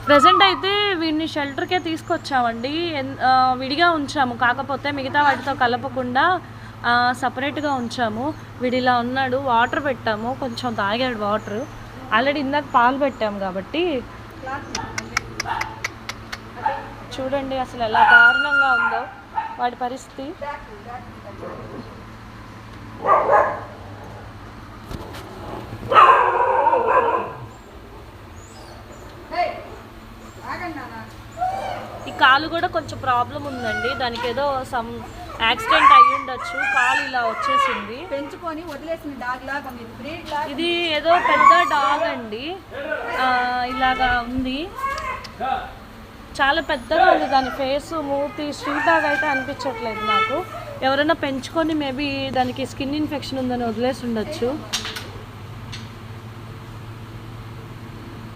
Present అయితే వీడిని షెల్టర్కే తీసుకొచ్చామండి. విడిగా ఉంచాము, కాకపోతే మిగతా వాటితో కలపకుండా సపరేట్గా ఉంచాము. వీడిలా ఉన్నాడు. వాటర్ పెట్టాము, కొంచెం తాగాడు వాటర్. ఆల్రెడీ ఇందాక పాలు పెట్టాము కాబట్టి. చూడండి అసలు ఎలా దారుణంగా ఉందో వాడి పరిస్థితి. ఈ కాలు కూడా కొంచెం ప్రాబ్లం ఉందండి, దానికి ఏదో సమ్ యాక్సిడెంట్ అయ్యి ఉండొచ్చు, కాలు ఇలా వచ్చేసింది. పెంచుకొని వదిలేసిన డాగ్ లాగా ఇది ఏదో పెద్ద డాగ్ అండి, ఇలాగా ఉంది, చాలా పెద్దగా ఉంది. దాని ఫేసు మూతి స్ట్రీట్ డాగ్ అయితే అనిపించట్లేదు నాకు. ఎవరైనా పెంచుకొని మేబీ దానికి స్కిన్ ఇన్ఫెక్షన్ ఉందని వదిలేసి ఉండొచ్చు.